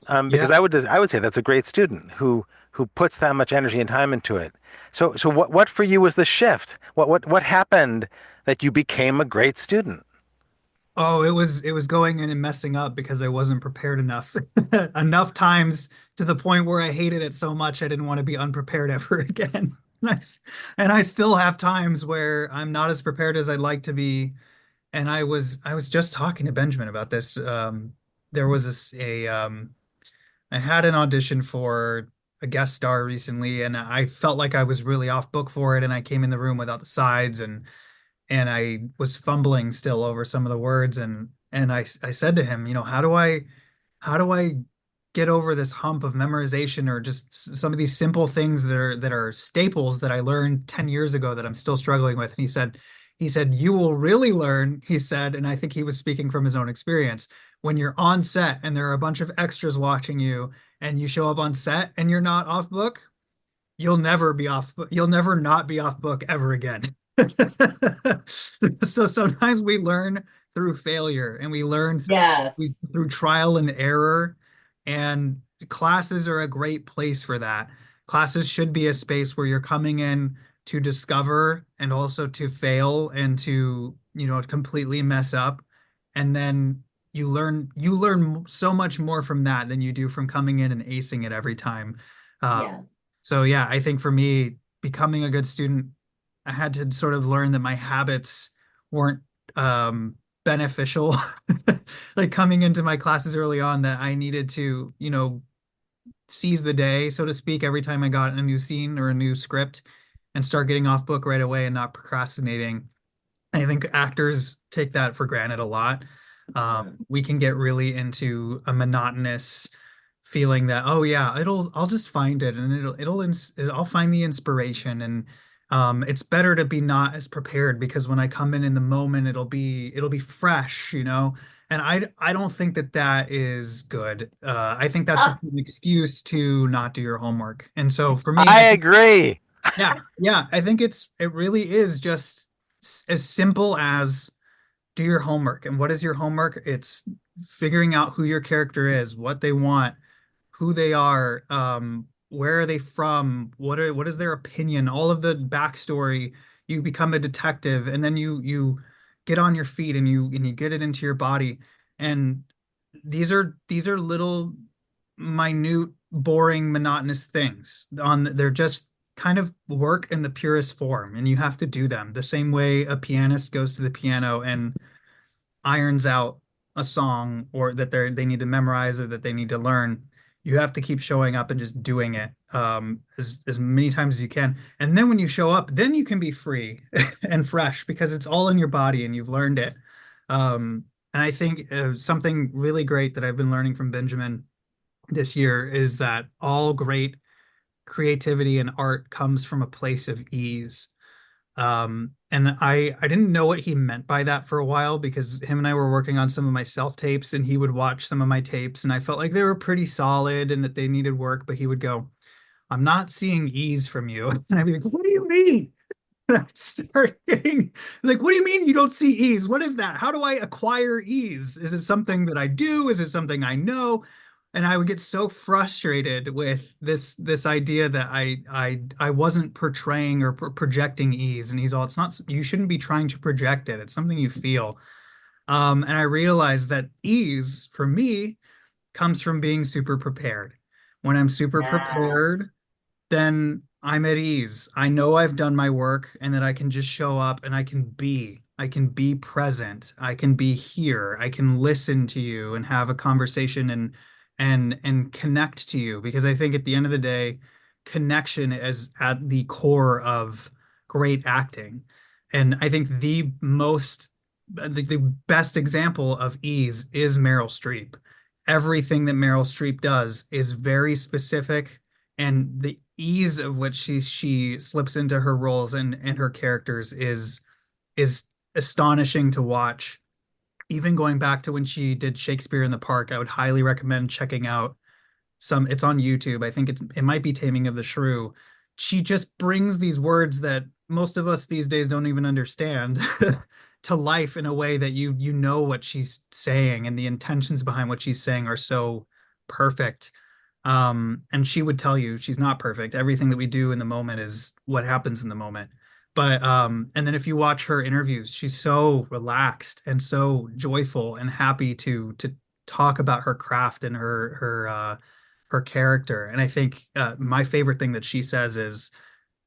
Yeah. Because I would say that's a great student who puts that much energy and time into it. So what for you was the shift? What happened that you became a great student? Oh, it was going in and messing up because I wasn't prepared enough. Enough times to the point where I hated it so much I didn't want to be unprepared ever again. And I still have times where I'm not as prepared as I'd like to be. And I was just talking to Benjamin about this. There was I had an audition for a guest star recently, and I felt like I was really off book for it, and I came in the room without the sides, and I was fumbling still over some of the words, and I said to him, how do I get over this hump of memorization or just some of these simple things that are staples that I learned 10 years ago that I'm still struggling with? And he said, He said, "You will really learn," he said, and I think he was speaking from his own experience. When you're on set and there are a bunch of extras watching you, and you show up on set and you're not off book, you'll never not be off book ever again. So sometimes we learn through failure and we learn Yes. through trial and error, and classes are a great place for that. Classes should be a space where you're coming in to discover and also to fail and to, completely mess up. And then you learn so much more from that than you do from coming in and acing it every time. Yeah. So yeah, I think for me, becoming a good student, I had to sort of learn that my habits weren't beneficial. Like coming into my classes early on, that I needed to, seize the day, so to speak, every time I got a new scene or a new script and start getting off book right away and not procrastinating. I think actors take that for granted a lot. Yeah. We can get really into a monotonous feeling that, oh yeah, I'll just find it, and I'll find the inspiration. And it's better to be not as prepared, because when I come in the moment, it'll be fresh, and I don't think that that is good. I think that's just Ah, an excuse to not do your homework. And so for me, I I think, agree. yeah, I think it really is just as simple as do your homework. And what is your homework? It's figuring out who your character is, what they want, who they are, where are they from, what is their opinion, all of the backstory. You become a detective, and then you get on your feet and you get it into your body. And these are little minute, boring, monotonous things. They're just kind of work in the purest form, and you have to do them the same way a pianist goes to the piano and irons out a song, or that they need to memorize or that they need to learn. You have to keep showing up and just doing it, as many times as you can. And then when you show up, then you can be free and fresh, because it's all in your body and you've learned it. And I think something really great that I've been learning from Benjamin this year is that all great creativity and art comes from a place of ease. And I didn't know what he meant by that for a while, because him and I were working on some of my self tapes, and he would watch some of my tapes and I felt like they were pretty solid and that they needed work, but he would go, "I'm not seeing ease from you." And I'd be like, "What do you mean?" And I start getting like, "What do you mean you don't see ease? What is that? How do I acquire ease? Is it something that I do? Is it something I know?" And I would get so frustrated with this idea that I wasn't portraying or projecting ease. And he's all, "It's not, you shouldn't be trying to project it. It's something you feel." And I realized that ease for me comes from being super prepared. When I'm super yes. prepared, then I'm at ease. I know I've done my work, and that I can just show up and I can be present. I can be here. I can listen to you and have a conversation and connect to you, because I think at the end of the day, connection is at the core of great acting. And I think the best example of ease is Meryl Streep. Everything that Meryl Streep does is very specific, and the ease of which she slips into her roles and her characters is astonishing to watch. Even going back to when she did Shakespeare in the Park, I would highly recommend checking out some. It's on YouTube. I think it might be Taming of the Shrew. She just brings these words that most of us these days don't even understand to life in a way that you know what she's saying, and the intentions behind what she's saying are so perfect. And she would tell you she's not perfect. Everything that we do in the moment is what happens in the moment. But and then if you watch her interviews, she's so relaxed and so joyful and happy to talk about her craft and her character. And I think my favorite thing that she says is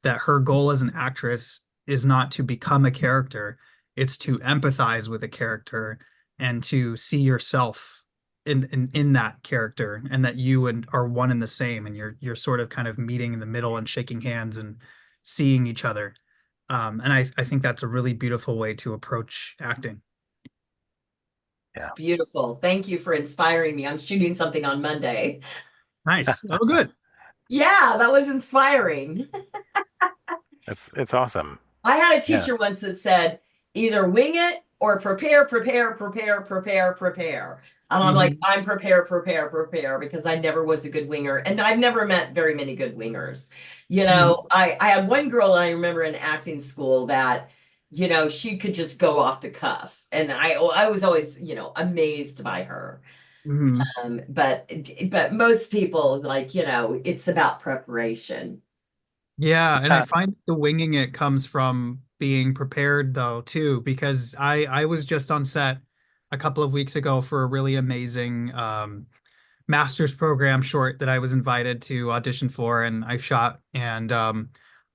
that her goal as an actress is not to become a character, it's to empathize with a character and to see yourself in that character, and that you and are one and the same, and you're sort of kind of meeting in the middle and shaking hands and seeing each other. And I think that's a really beautiful way to approach acting. It's Yeah, beautiful. Thank you for inspiring me. I'm shooting something on Monday. Nice. Oh, good. Yeah, that was inspiring. it's awesome. I had a Yeah. teacher once that said, either wing it or prepare, prepare, prepare, prepare, prepare. And I'm like, Hmm. I'm prepare, prepare, prepare because I never was a good winger. And I've never met very many good wingers. Hmm. I had one girl I remember in acting school that, she could just go off the cuff. And I was always, amazed by her. Hmm. But most people like, it's about preparation. Yeah, and I Yeah. find the winging it comes from being prepared though too, because I was just on set a couple of weeks ago for a really amazing master's program short that I was invited to audition for and I shot and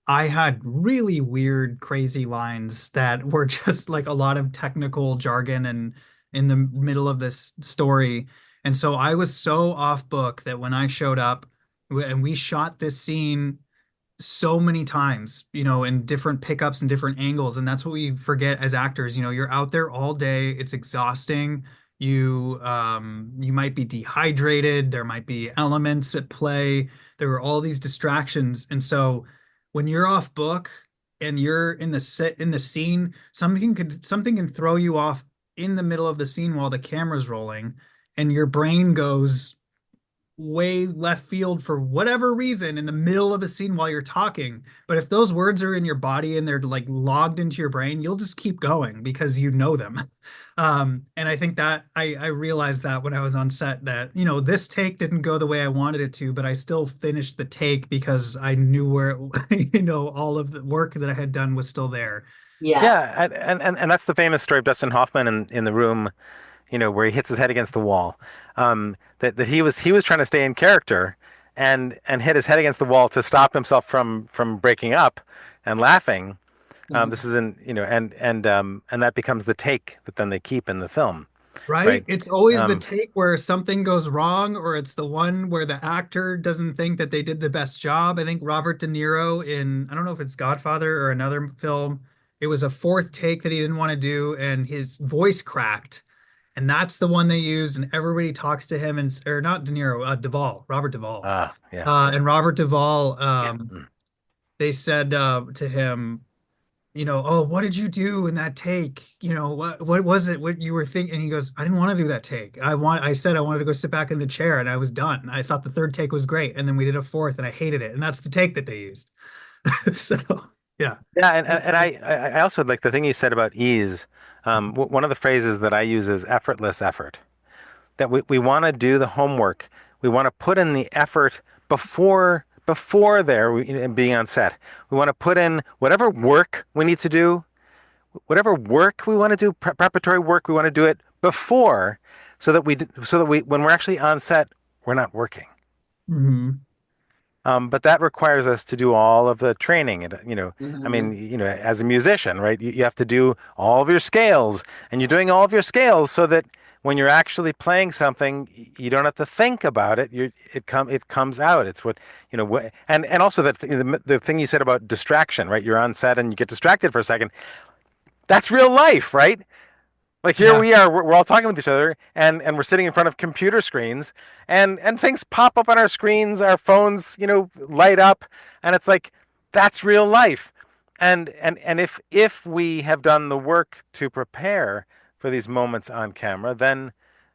I had really weird, crazy lines that were just like a lot of technical jargon and in the middle of this story. And so I was so off book that when I showed up and we shot this scene so many times, in different pickups and different angles. And that's what we forget as actors. You're out there all day. It's exhausting. You might be dehydrated. There might be elements at play. There were all these distractions. And so when you're off book and you're in the set in the scene, something can throw you off in the middle of the scene while the camera's rolling, and your brain goes way left field for whatever reason in the middle of a scene while you're talking. But if those words are in your body and they're like logged into your brain, you'll just keep going because you know them. And I think that I realized that when I was on set that, this take didn't go the way I wanted it to, but I still finished the take because I knew where, all of the work that I had done was still there. Yeah. Yeah, and that's the famous story of Dustin Hoffman in the room, where he hits his head against the wall. That he was trying to stay in character and hit his head against the wall to stop himself from breaking up and laughing. Mhm. This is in, and that becomes the take that then they keep in the film, Right? right? It's always the Um, take where something goes wrong, or it's the one where the actor doesn't think that they did the best job. I think Robert De Niro in, I don't know if it's Godfather or another film, it was a fourth take that he didn't want to do, and his voice cracked. And that's the one they used, and everybody talks to him, and or not De Niro, Duvall, Robert Duvall. yeah. And Robert Duvall, Mm. they said to him, oh, what did you do in that take? What was it? What you were thinking? And he goes, I didn't want to do that take. I said I wanted to go sit back in the chair and I was done. I thought the third take was great. And then we did a fourth and I hated it. And that's the take that they used. So yeah. Yeah, and I also like the thing you said about ease. One of the phrases that I use is effortless effort. That we want to do the homework. We want to put in the effort before being on set. We want to put in whatever work we need to do, whatever work we want to do, preparatory work we want to do it before, so that we when we're actually on set, we're not working. Hmm. But that requires us to do all of the training. And, I mean, Mhm. as a musician, right, you have to do all of your scales, and you're doing all of your scales so that when you're actually playing something, you don't have to think about it. It comes out. It's what, and also the thing you said about distraction, right? You're on set and you get distracted for a second. That's real life, right? Like here Yeah. we are, we're all talking with each other, and we're sitting in front of computer screens, and things pop up on our screens, our phones, light up, and it's like that's real life. And if we have done the work to prepare for these moments on camera, then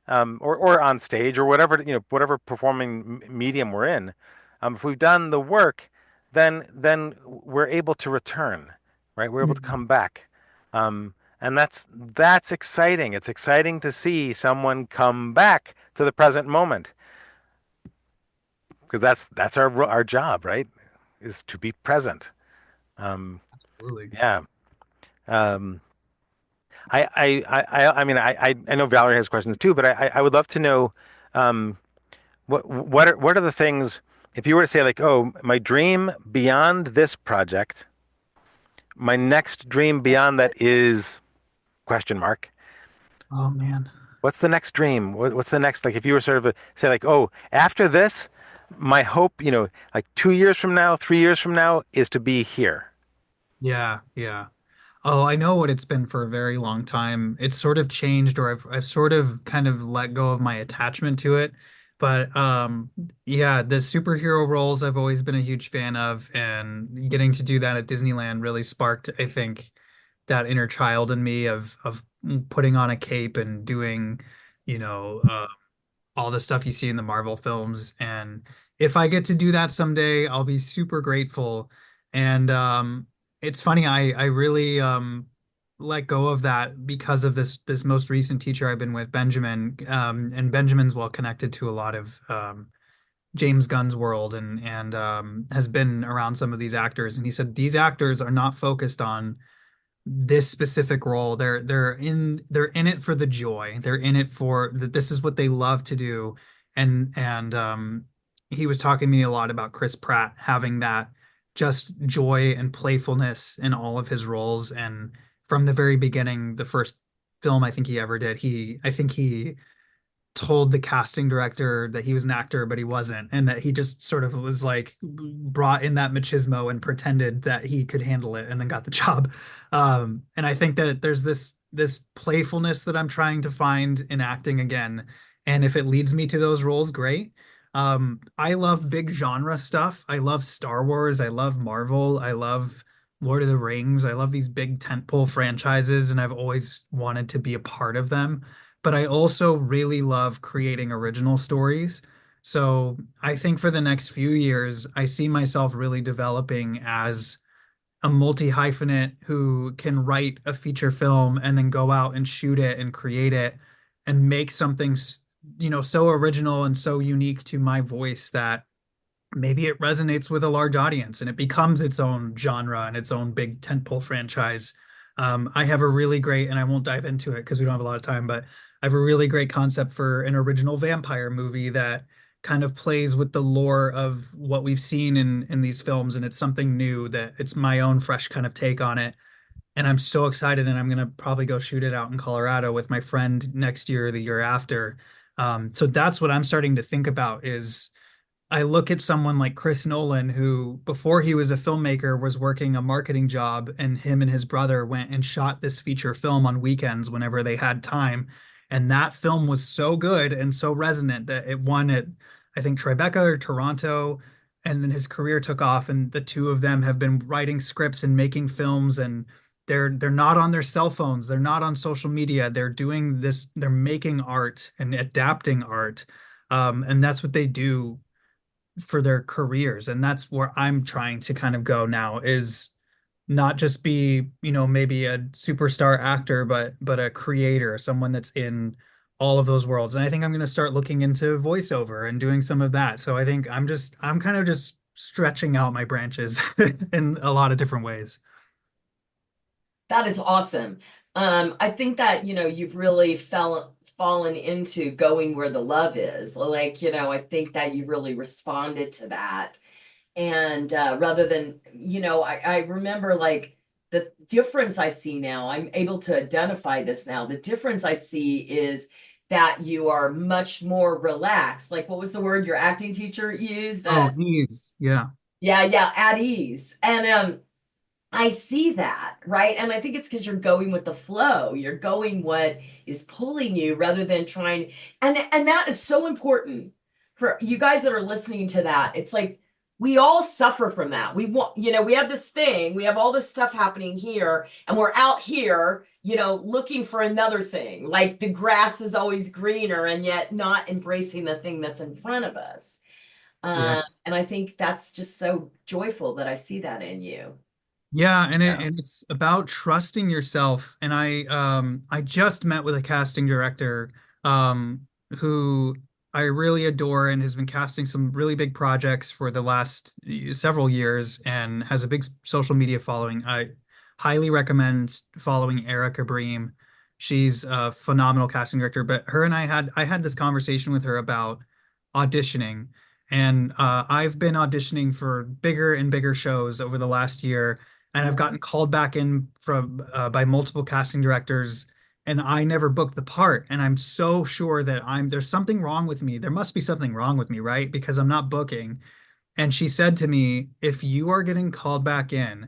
or on stage or whatever performing medium we're in, if we've done the work, then we're able to return, right? We're able to Mhm. come back. And that's exciting. It's exciting to see someone come back to the present moment because that's our job, right? Is to be present. Um, Absolutely. yeah. Um, I mean, I know Valerie has questions too, but I would love to know um, what are the things if you were to say like, oh, my dream beyond this project, my next dream beyond that is question mark. Oh man. What's the next dream? What's the next, like, if you were sort of say like, oh, after this, my hope, like 2 years from now, 3 years from now is to be here. Yeah, yeah. Oh, I know what it's been for a very long time. It's sort of changed, or I've sort of kind of let go of my attachment to it. But yeah, the superhero roles I've always been a huge fan of, and getting to do that at Disneyland really sparked, I think, that inner child in me of putting on a cape and doing, you know, all the stuff you see in the Marvel films. And if I get to do that someday, I'll be super grateful. And it's funny, I really let go of that because of this most recent teacher I've been with, Benjamin. And Benjamin's well connected to a lot of James Gunn's world and has been around some of these actors. And he said these actors are not focused on this specific role. They're in it for the joy. They're in it for that. This is what they love to do. And he was talking to me a lot about Chris Pratt having that just joy and playfulness in all of his roles. And from the very beginning, the first film I think he ever did, I think he told the casting director that he was an actor, but he wasn't, and that he just sort of was like brought in that machismo and pretended that he could handle it, and then got the job. And I think that there's this playfulness that I'm trying to find in acting again, and if it leads me to those roles, great. I love big genre stuff. I love Star Wars. I love Marvel. I love Lord of the Rings. I love these big tentpole franchises, and I've always wanted to be a part of them, but I also really love creating original stories. So I think for the next few years, I see myself really developing as a multi-hyphenate who can write a feature film and then go out and shoot it and create it and make something, so original and so unique to my voice that maybe it resonates with a large audience and it becomes its own genre and its own big tentpole franchise. I have a really great, and I won't dive into it because we don't have a lot of time, but I have a really great concept for an original vampire movie that kind of plays with the lore of what we've seen in these films, and it's something new that it's my own fresh kind of take on it. And I'm so excited, and I'm gonna probably go shoot it out in Colorado with my friend next year or the year after. So that's what I'm starting to think about is I look at someone like Chris Nolan, who before he was a filmmaker was working a marketing job, and him and his brother went and shot this feature film on weekends whenever they had time. And that film was so good and so resonant that it won at, I think, Tribeca or Toronto. And then his career took off, and the two of them have been writing scripts and making films, and they're not on their cell phones, they're not on social media, they're doing this, they're making art and adapting art. And that's what they do for their careers, and that's where I'm trying to kind of go now is not just be, maybe a superstar actor, but a creator, someone that's in all of those worlds. And I think I'm going to start looking into voiceover and doing some of that. So I think I'm kind of just stretching out my branches in a lot of different ways. That is awesome. I think that, you've really fallen into going where the love is. Like, I think that you really responded to that. And rather than, I remember like the difference I see now, I'm able to identify this now. The difference I see is that you are much more relaxed. Like, what was the word your acting teacher used? Oh, ease. Yeah. Yeah, yeah, at ease. And I see that, right? And I think it's because you're going with the flow. You're going what is pulling you rather than trying. And that is so important for you guys that are listening to that. It's like we all suffer from that. We want, we have this thing, we have all this stuff happening here, and we're out here, looking for another thing. Like the grass is always greener, and yet not embracing the thing that's in front of us. Yeah. And I think that's just so joyful that I see that in you. Yeah, and Yeah. it's about trusting yourself. And I just met with a casting director who I really adore and has been casting some really big projects for the last several years and has a big social media following. I highly recommend following Erica Bream. She's a phenomenal casting director, but her and I had this conversation with her about auditioning. And I've been auditioning for bigger and bigger shows over the last year, and I've gotten called back in from by multiple casting directors, and I never booked the part. And I'm so sure that there's something wrong with me. There must be something wrong with me, right? Because I'm not booking. And she said to me, if you are getting called back in,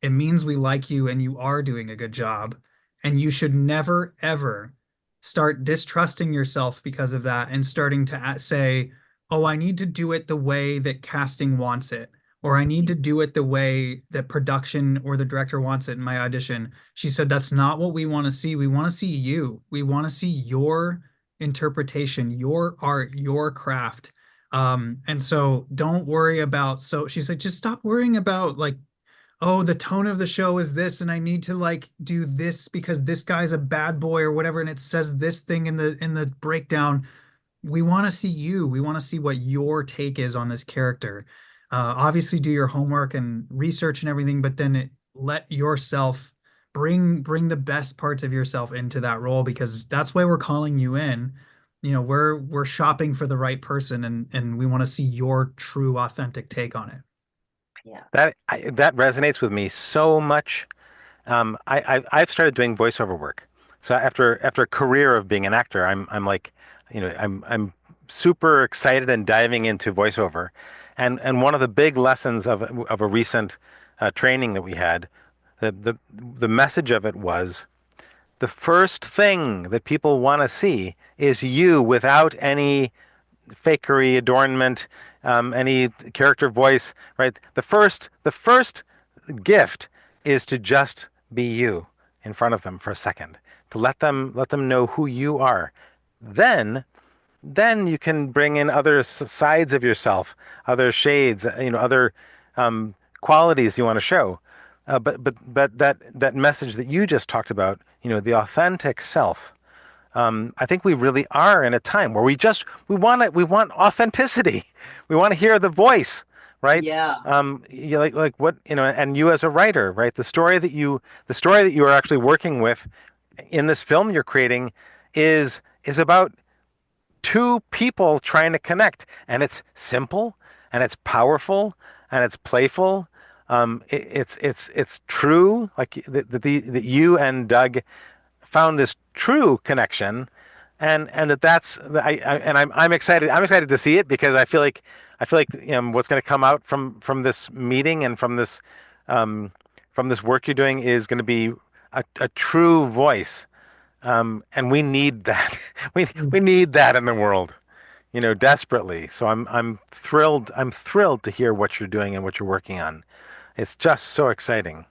it means we like you and you are doing a good job. And you should never, ever start distrusting yourself because of that and starting to say, oh, I need to do it the way that casting wants it, or I need to do it the way that production or the director wants it in my audition. She said, that's not what we want to see. We want to see you. We want to see your interpretation, your art, your craft. And so don't worry about, so she's like, just stop worrying about like, oh, the tone of the show is this, and I need to like do this because this guy's a bad boy or whatever, and it says this thing in the breakdown. We want to see you. We want to see what your take is on this character. Obviously, do your homework and research and everything, but then let yourself bring the best parts of yourself into that role because that's why we're calling you in. You know, we're shopping for the right person, and we want to see your true, authentic take on it. Yeah. That resonates with me so much. I've started doing voiceover work. So after a career of being an actor, I'm like, I'm super excited and diving into voiceover. And one of the big lessons of a recent training that we had, the message of it was the first thing that people want to see is you without any fakery, adornment, any character voice, right? The first gift is to just be you in front of them for a second, to let them know who you are. Then then you can bring in other sides of yourself, other shades, other qualities you want to show. But that message that you just talked about, the authentic self. I think we really are in a time where we want authenticity. We want to hear the voice, right? Yeah. You like what and you as a writer, right? The story that you are actually working with in this film you're creating is about two people trying to connect, and it's simple, and it's powerful, and it's playful. It's true, like that you and Doug found this true connection, and I'm excited. I'm excited to see it because I feel like what's going to come out from this meeting and from this work you're doing is going to be a true voice, and we need that. We need that in the world, desperately. So I'm thrilled. I'm thrilled to hear what you're doing and what you're working on. It's just so exciting.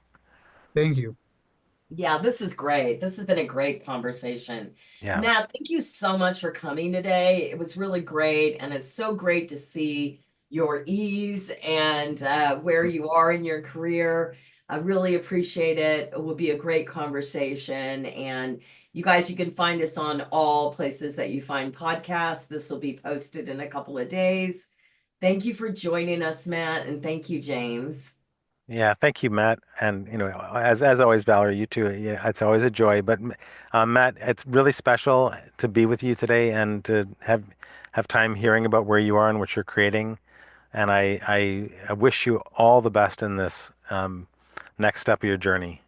Thank you. Yeah, this is great. This has been a great conversation. Yeah. Matt, thank you so much for coming today. It was really great, and it's so great to see your ease and where you are in your career. I really appreciate it. It will be a great conversation. And you guys, you can find us on all places that you find podcasts. This will be posted in a couple of days. Thank you for joining us, Matt, and thank you, James. Yeah, thank you, Matt. And as always, Valerie, you too. Yeah, it's always a joy. But Matt, it's really special to be with you today and to have time hearing about where you are and what you're creating. And I wish you all the best in this next step of your journey.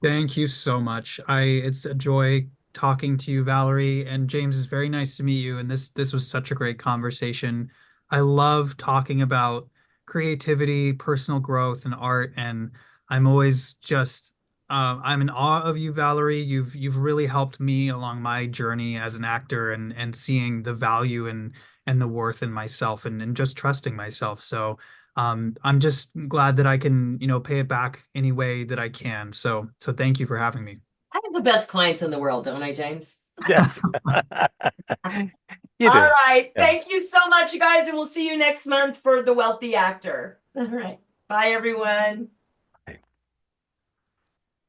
Thank you so much. It's a joy talking to you, Valerie, and James. It's very nice to meet you. And this was such a great conversation. I love talking about creativity, personal growth, and art. And I'm always just I'm in awe of you, Valerie. You've really helped me along my journey as an actor and seeing the value and the worth in myself and just trusting myself. So I'm just glad that I can, pay it back any way that I can. So thank you for having me. I have the best clients in the world, don't I, James? Yes, you All do. right. Yeah. Thank you so much, you guys, and we'll see you next month for The Wealthy Actor. All right. Bye, everyone.